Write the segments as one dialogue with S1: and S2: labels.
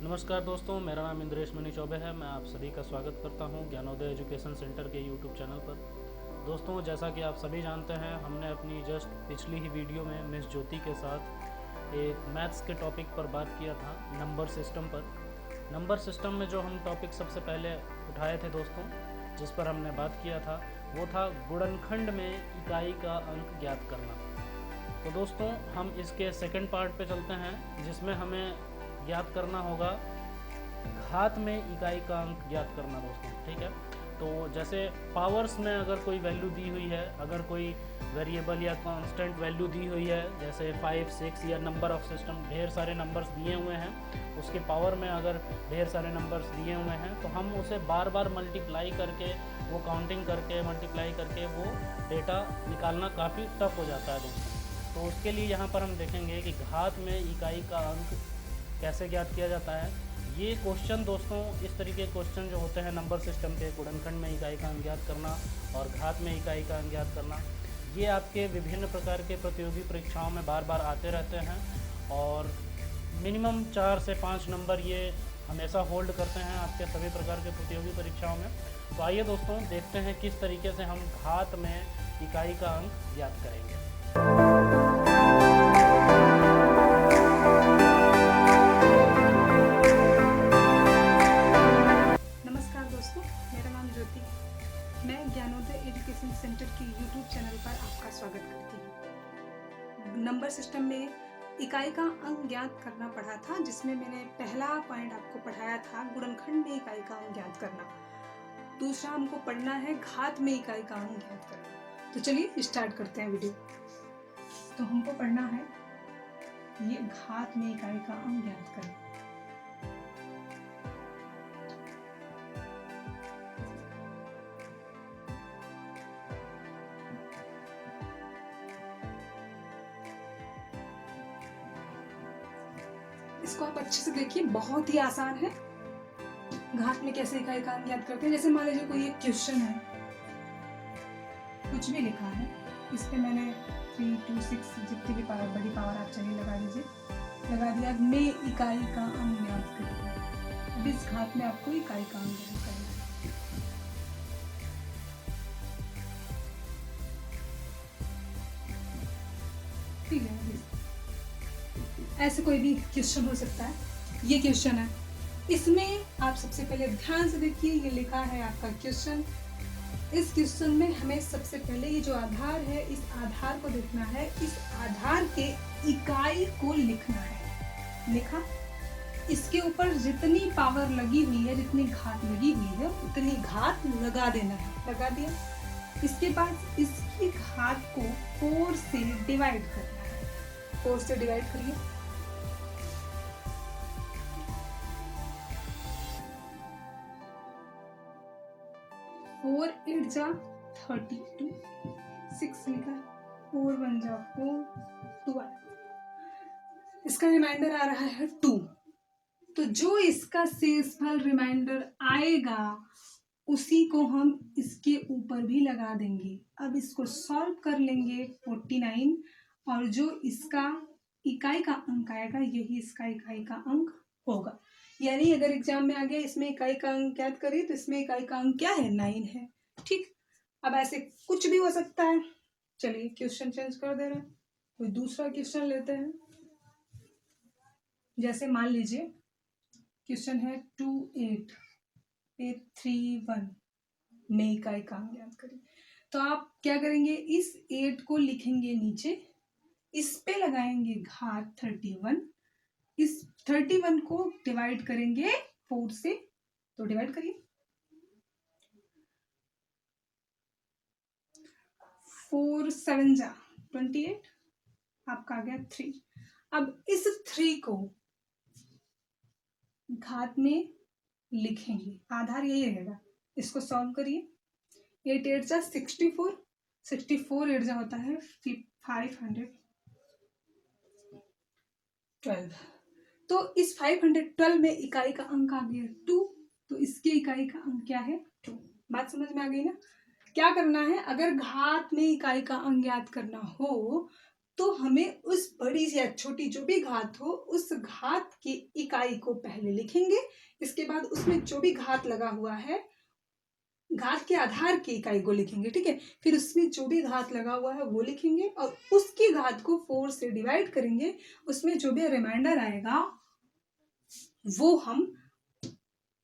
S1: नमस्कार दोस्तों, मेरा नाम इंद्रेश मनी चौबे है। मैं आप सभी का स्वागत करता हूं ज्ञानोदय एजुकेशन सेंटर के यूट्यूब चैनल पर। दोस्तों, जैसा कि आप सभी जानते हैं, हमने अपनी जस्ट पिछली ही वीडियो में मिस ज्योति के साथ एक मैथ्स के टॉपिक पर बात किया था, नंबर सिस्टम पर। नंबर सिस्टम में जो हम टॉपिक सबसे पहले उठाए थे दोस्तों, जिस पर हमने बात किया था, वो था गुणनखंड में इकाई का अंक ज्ञात करना। तो दोस्तों, हम इसके सेकंड पार्ट पे चलते हैं, जिसमें हमें ज्ञात करना होगा घात में इकाई का अंक ज्ञात करना दोस्तों। ठीक है, तो जैसे पावर्स में अगर कोई वैल्यू दी हुई है, अगर कोई वेरिएबल या कांस्टेंट वैल्यू दी हुई है, जैसे 5, 6 या नंबर ऑफ सिस्टम, ढेर सारे नंबर्स दिए हुए हैं, उसके पावर में अगर ढेर सारे नंबर्स दिए हुए हैं, तो हम उसे बार बार मल्टीप्लाई करके, वो काउंटिंग करके, मल्टीप्लाई करके वो डेटा निकालना काफ़ी टफ हो जाता है दोस्तों। तो उसके लिए यहाँ पर हम देखेंगे कि घात में इकाई का अंक कैसे ज्ञात किया जाता है। ये क्वेश्चन दोस्तों, इस तरीके के क्वेश्चन जो होते हैं नंबर सिस्टम के, गुणनखंड में इकाई का अंक ज्ञात करना और घात में इकाई का अंक ज्ञात करना, ये आपके विभिन्न प्रकार के प्रतियोगी परीक्षाओं में बार बार आते रहते हैं और मिनिमम 4 से 5 नंबर ये हमेशा होल्ड करते हैं आपके सभी प्रकार के प्रतियोगी परीक्षाओं में। तो आइए दोस्तों, देखते हैं किस तरीके से हम घात में इकाई का अंक ज्ञात करेंगे।
S2: नमस्कार दोस्तों, मेरा नाम ज्योति है। मैं ज्ञानोदय एजुकेशन सेंटर के यूट्यूब चैनल पर आपका स्वागत करती हूँ। नंबर सिस्टम में इकाई का अंक ज्ञात करना पढ़ा था, जिसमें मैंने पहला पॉइंट आपको पढ़ाया था गुणनखंड में इकाई का अंक ज्ञात करना। दूसरा हमको पढ़ना है घात में इकाई का अंक ज्ञात करना। तो चलिए स्टार्ट करते हैं वीडियो। तो हमको पढ़ना है ये घात में इकाई का अंक ज्ञात करना। इसको आप अच्छे से देखिए, बहुत ही आसान है। घात में कैसे इकाई का अंक ज्ञात करते हैं। जैसे मान लीजिए कोई एक क्वेश्चन है, कुछ भी लिखा है, इस पे मैंने 3, 2, 6 जितनी भी पावर, बड़ी पावर आप चाहिए लगा लीजिए, लगा दिया। में इकाई का अंक ज्ञात करिए। अब इस घात में आपको इकाई का अंक ज्ञात करना है। ठीक है, ऐसे कोई भी क्वेश्चन हो सकता है। ये क्वेश्चन है, इसमें आप सबसे पहले ध्यान से देखिए, ये लिखा है आपका क्वेश्चन। इस क्वेश्चन में हमें सबसे पहले ये जो आधार है, इस आधार को देखना है, इस आधार के इकाई को लिखना है। लिखा, इसके ऊपर जितनी पावर लगी हुई है, जितनी घात लगी हुई है, उतनी घात लगा देना है। लगा दिया। इसके बाद इसकी घात को 4 से डिवाइड करना है। 4 से डिवाइड करिए। 4 8 जा 32, 6 लिखा, 4 1 जा 4, 12। इसका रिमाइंडर आ रहा है 2। तो जो इसका शेषफल रिमाइंडर आएगा, उसी को हम इसके ऊपर भी लगा देंगे। अब इसको सॉल्व कर लेंगे 49, और जो इसका इकाई का अंक आएगा, यही इसका इकाई का अंक होगा। यानी अगर एग्जाम में आ गया इसमें इकाई का अंक ज्ञात करिए, तो इसमें इकाई का अंक क्या है, 9 है। ठीक। अब ऐसे कुछ भी हो सकता है। चलिए क्वेश्चन चेंज कर दे रहे हैं, कोई दूसरा क्वेश्चन लेते हैं। जैसे मान लीजिए क्वेश्चन है 2 8 3 1 में इकाई का अंक ज्ञात करिए। तो आप क्या करेंगे, इस 8 को लिखेंगे नीचे, इस पे लगाएंगे घात 31, इस 31 को डिवाइड करेंगे 4 से। तो डिवाइड करिए, 4 7 जा 28, आपका आ गया 3। अब इस 3 को घात में लिखेंगे, आधार यही रहेगा। इसको सॉल्व करिए। 8 8 जा 64, 64 8 जा होता है 512। तो इस 512 में इकाई का अंक आ गया 2, तो इसकी इकाई का अंक क्या है, 2। बात समझ में आ गई ना। क्या करना है, अगर घात में इकाई का अंक ज्ञात करना हो तो हमें उस बड़ी या छोटी जो भी घात हो उस घात की इकाई को पहले लिखेंगे, इसके बाद उसमें जो भी घात लगा हुआ है घात के आधार की इकाई को लिखेंगे, ठीक है। फिर उसमें जो भी घात लगा हुआ है वो लिखेंगे और उसकी घात को 4 से डिवाइड करेंगे, उसमें जो भी रिमाइंडर आएगा वो हम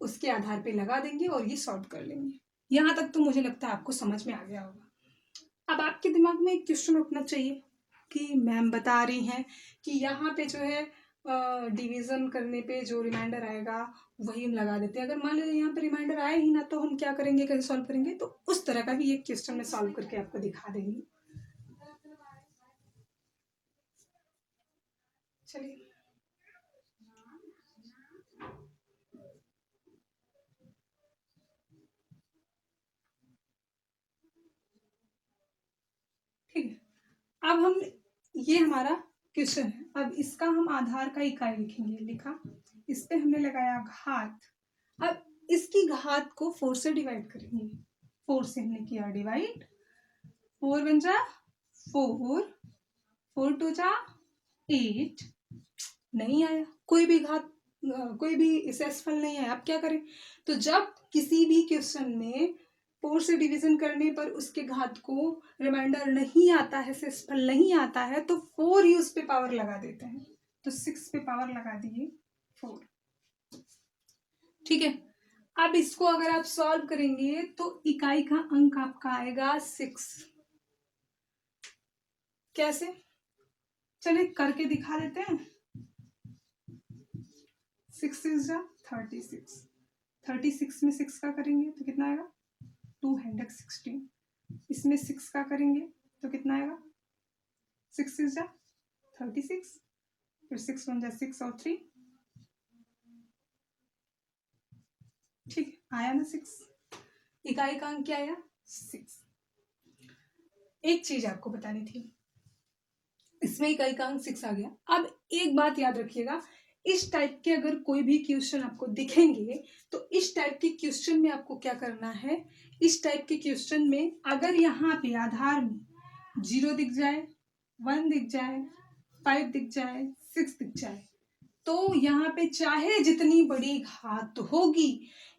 S2: उसके आधार पे लगा देंगे और ये सॉल्व कर लेंगे। यहाँ तक तो मुझे लगता है आपको समझ में आ गया होगा। अब आपके दिमाग में एक क्वेश्चन उठना चाहिए कि मैम बता रही हैं कि यहाँ पे जो है डिवीजन करने पे जो रिमाइंडर आएगा वही हम लगा देते हैं। अगर मान लीजिए यहाँ पे रिमाइंडर आया ही ना तो हम क्या करेंगे, कैसे सॉल्व करेंगे? तो उस तरह का भी एक क्वेश्चन मैं सॉल्व करके आपको दिखा देंगी। चलिए, ठीक है। अब हम ये हमारा क्वेश्चन है, अब इसका हम आधार का इकाई लिखेंगे। लिखा, इस पे हमने लगाया घात। अब इसकी घात को 4 से डिवाइड करेंगे। 4 से हमने किया डिवाइड, 4 वन जा 4, 4 टू जा 8, नहीं आया कोई भी घात, कोई भी शेषफल नहीं आया। अब क्या करें? तो जब किसी भी क्वेश्चन में 4 से डिवीजन करने पर उसके घात को रिमाइंडर नहीं आता है, शेषफल नहीं आता है, तो 4 ही उस पे पावर लगा देते हैं। तो 6 पे पावर लगा दिए 4, ठीक है। अब इसको अगर आप सॉल्व करेंगे तो इकाई का अंक आपका आएगा 6। कैसे? चलिए करके दिखा देते हैं। 6 इज 36, 36 में 6 का करेंगे तो कितना आएगा? 216। इसमें 6 का करेंगे तो कितना आएगा? 6 इज 36, फिर 6 1 6 और 3, ठीक है, आया ना 6। इकाई का अंक क्या आया? 6। एक चीज आपको बतानी थी, इसमें इकाई का अंक 6 आ गया। अब एक बात याद रखिएगा, इस टाइप के अगर कोई भी क्वेश्चन आपको दिखेंगे तो इस टाइप के क्वेश्चन में आपको क्या करना है, इस टाइप के क्वेश्चन में अगर यहाँ पे आधार में 0 दिख जाए, 1 दिख जाए, 5 दिख जाए, 6 दिख जाए, तो यहाँ पे चाहे जितनी बड़ी घात होगी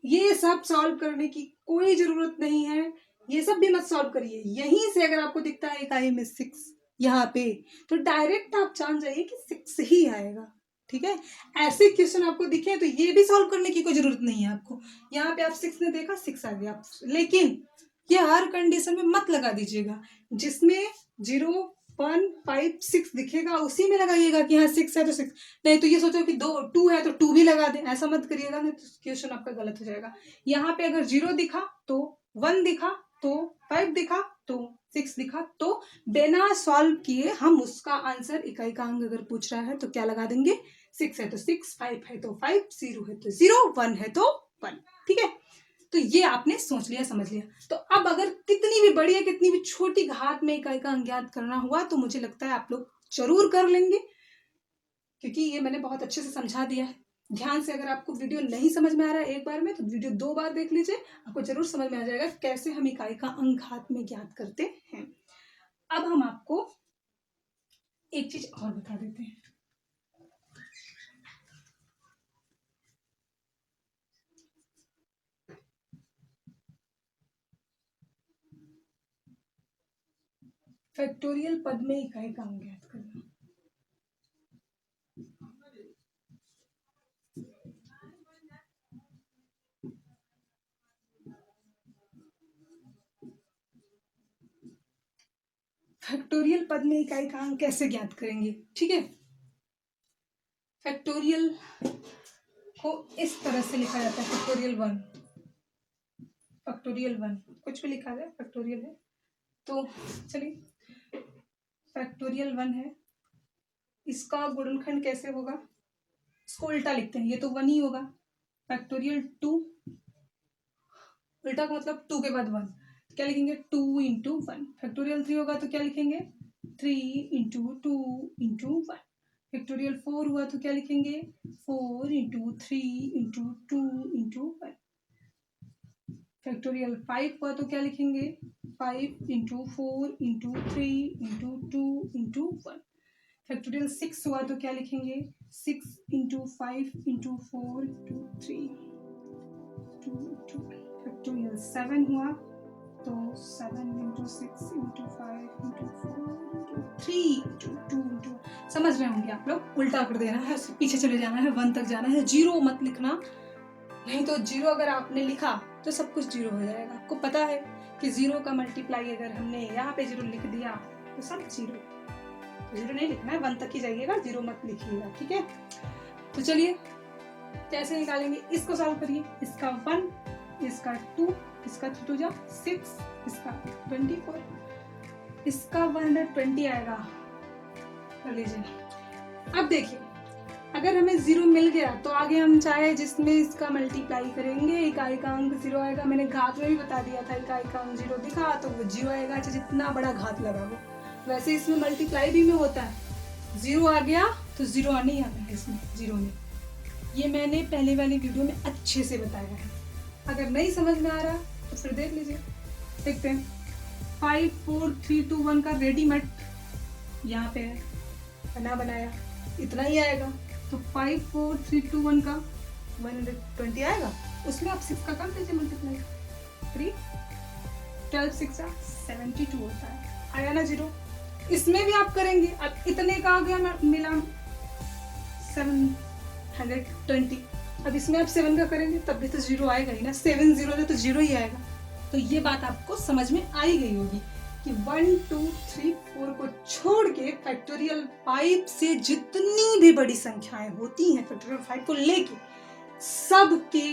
S2: ये सब सॉल्व करने की कोई जरूरत नहीं है। ये सब भी मत सॉल्व करिए, यहीं से अगर आपको दिखता है इकाई में 6 यहाँ पे, तो डायरेक्ट आप जान जाइए कि 6 ही आएगा, ठीक है। ऐसे क्वेश्चन आपको दिखे तो ये भी सॉल्व करने की कोई जरूरत नहीं है आपको। यहाँ पे आप 6 ने देखा 6 आ गया, लेकिन ये हर कंडीशन में मत लगा दीजिएगा। जिसमें 0 1 5 6 दिखेगा उसी में लगाइएगा कि हाँ 6 है तो 6, नहीं तो ये सोचो कि 2 है तो 2 भी लगा दें, ऐसा मत करिएगा, नहीं तो क्वेश्चन आपका गलत हो जाएगा। यहाँ पे अगर 0 दिखा तो 1 दिखा तो 5 दिखा तो 6 दिखा, तो बिना सॉल्व किए हम उसका आंसर, इकाई का अंक अगर पूछ रहा है तो क्या लगा देंगे? 6 है तो 6, 5 है तो 5, 0 है तो 0, 1 है तो 1, ठीक है। तो ये आपने सोच लिया, समझ लिया। तो अब अगर कितनी भी बड़ी या कितनी भी छोटी घात में इकाई का अंक ज्ञात करना हुआ तो मुझे लगता है आप लोग जरूर कर लेंगे, क्योंकि ये मैंने बहुत अच्छे से समझा दिया है। ध्यान से अगर आपको वीडियो नहीं समझ में आ रहा है एक बार में तो वीडियो 2 बार देख लीजिए, आपको जरूर समझ में आ जाएगा कैसे हम इकाई का अंक घात में ज्ञात करते हैं। अब हम आपको एक चीज और बता देते हैं। फैक्टोरियल पद में इकाई का अंक ज्ञात करना। फैक्टोरियल पद में इकाई का अंक कैसे ज्ञात करेंगे, ठीक है। फैक्टोरियल को इस तरह से लिखा जाता है, फैक्टोरियल 1, फैक्टोरियल 1 कुछ भी लिखा जाए फैक्टोरियल है। तो चलिए, फैक्टोरियल 1 है, इसका गुणनखंड कैसे होगा, इसको उल्टा लिखते हैं, ये तो 1 ही होगा। फैक्टोरियल 2, उल्टा का मतलब 2 के बाद 1, क्या लिखेंगे? 2 इंटू 1। फैक्टोरियल 3 होगा तो क्या लिखेंगे? 3 इंटू 2 इंटू 1। फैक्टोरियल 4 हुआ तो क्या लिखेंगे? 4 इंटू 3 इंटू 2 इंटू 1। फैक्टोरियल 5 हुआ तो क्या लिखेंगे? 5 into 4 into 3 into 2 into 1। Factorial 6 हुआ तो क्या लिखेंगे 6 इंटू 5 इंटू 4 इंटू 3 2 फैक्टोरियल 7 हुआ तो 7 into 6 into 5 into 4 into 3 into 2 into समझ रहे होंगे आप लोग। उल्टा कर देना है, पीछे चले जाना है, 1 तक जाना है, 0 मत लिखना, नहीं तो 0 अगर आपने लिखा तो सब कुछ 0 हो जाएगा। आपको पता है कि 0 का मल्टीप्लाई अगर हमने यहाँ पे 0 लिख दिया तो सब 0 नहीं लिखना है, 1 तक ही जाइएगा, 0 मत लिखिएगा, ठीक है। तो चलिए कैसे निकालेंगे, इसको सॉल्व करिए। इसका 1, इसका 2, इसका 2 जा 6, इसका 24, इसका 120 आएगा। कर लीजिए। अब देखिए अगर हमें 0 मिल गया तो आगे हम चाहे जिसमें इसका मल्टीप्लाई करेंगे, इकाई का अंक 0 आएगा। मैंने घात में भी बता दिया था, इकाई का अंक 0 दिखा तो वो 0 आएगा, चाहे जितना बड़ा घात लगा हो। वैसे इसमें मल्टीप्लाई भी में होता है, 0 आ गया तो 0 नहीं आता है इसमें, 0 नहीं। ये मैंने पहले वाली वीडियो में अच्छे से बताया है, अगर नहीं समझ में आ रहा तो फिर देख लीजिए। देखते हैं 5 4 3 2 1 का रेडीमेड यहाँ पे है, बना बनाया इतना ही आएगा। तो 5 4 3 2 1 का 120 आएगा, उसमें आप 6 का कर दीजिए मल्टीप्लाई, 3 12 6 72 होता है, आया ना 0। इसमें भी आप करेंगे, अब इतने का आ गया मिला 720, अब इसमें आप 7 का करेंगे तब भी तो 0 आएगा ही ना, 7 0 है तो 0 ही आएगा। तो ये बात आपको समझ में आई गई होगी कि 1 2 3 4 को छोड़ के फैक्टोरियल 5 से जितनी भी बड़ी संख्याएं होती हैं फैक्टोरियल 5 को लेके सब के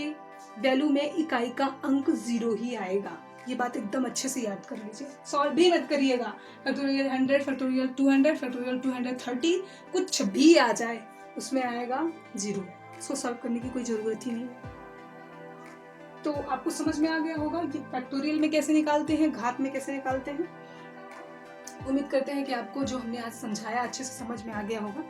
S2: वैल्यू में इकाई का अंक 0 ही आएगा। ये बात एकदम अच्छे से याद कर लीजिए, सॉल्व भी मत करिएगा। फैक्टोरियल 100 फैक्टोरियल 200 फैक्टोरियल 230 कुछ भी आ जाए उसमें आएगा 0, इसको सॉल्व करने की कोई जरूरत ही नहीं है। तो आपको समझ में आ गया होगा कि फैक्टोरियल में कैसे निकालते हैं, घात में कैसे निकालते हैं। उम्मीद करते हैं कि आपको जो हमने आज समझाया अच्छे से समझ में आ गया होगा।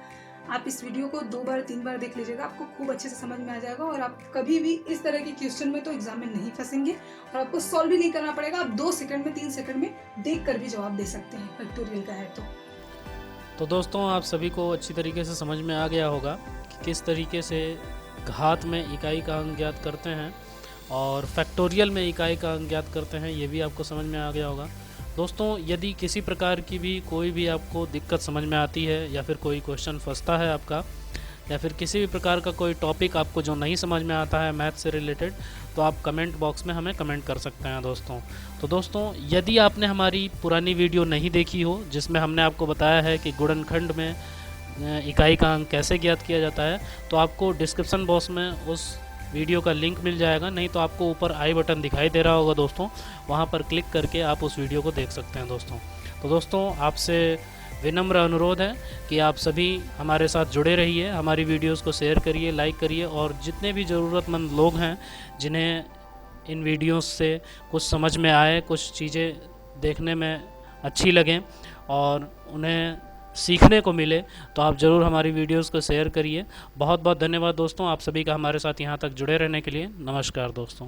S2: आप इस वीडियो को 2 बार 3 बार देख लीजिएगा, आपको खूब अच्छे से समझ में आ जाएगा और आप कभी भी इस तरह के क्वेश्चन में तो एग्जाम में नहीं फंसेंगे और आपको सॉल्व भी नहीं करना पड़ेगा। आप 2 सेकंड में 3 सेकंड में देख कर भी जवाब दे सकते हैं फैक्टोरियल का है तो
S1: दोस्तों आप सभी को अच्छी तरीके से समझ में आ गया होगा कि किस तरीके से घात में इकाई का अंक ज्ञात करते हैं और फैक्टोरियल में इकाई का अंक ज्ञात करते हैं, ये भी आपको समझ में आ गया होगा। दोस्तों यदि किसी प्रकार की भी कोई भी आपको दिक्कत समझ में आती है या फिर कोई क्वेश्चन फंसता है आपका या फिर किसी भी प्रकार का कोई टॉपिक आपको जो नहीं समझ में आता है मैथ से रिलेटेड, तो आप कमेंट बॉक्स में हमें कमेंट कर सकते हैं दोस्तों। तो दोस्तों यदि आपने हमारी पुरानी वीडियो नहीं देखी हो जिसमें हमने आपको बताया है कि गुणनखंड में इकाई का अंक कैसे ज्ञात किया जाता है, तो आपको डिस्क्रिप्शन बॉक्स में उस वीडियो का लिंक मिल जाएगा, नहीं तो आपको ऊपर आई बटन दिखाई दे रहा होगा दोस्तों, वहाँ पर क्लिक करके आप उस वीडियो को देख सकते हैं दोस्तों। तो दोस्तों आपसे विनम्र अनुरोध है कि आप सभी हमारे साथ जुड़े रहिए, हमारी वीडियोस को शेयर करिए, लाइक करिए और जितने भी ज़रूरतमंद लोग हैं जिन्हें इन वीडियोस से कुछ समझ में आए, कुछ चीज़ें देखने में अच्छी लगें और उन्हें सीखने को मिले, तो आप ज़रूर हमारी वीडियोस को शेयर करिए। बहुत बहुत धन्यवाद दोस्तों आप सभी का हमारे साथ यहाँ तक जुड़े रहने के लिए। नमस्कार दोस्तों।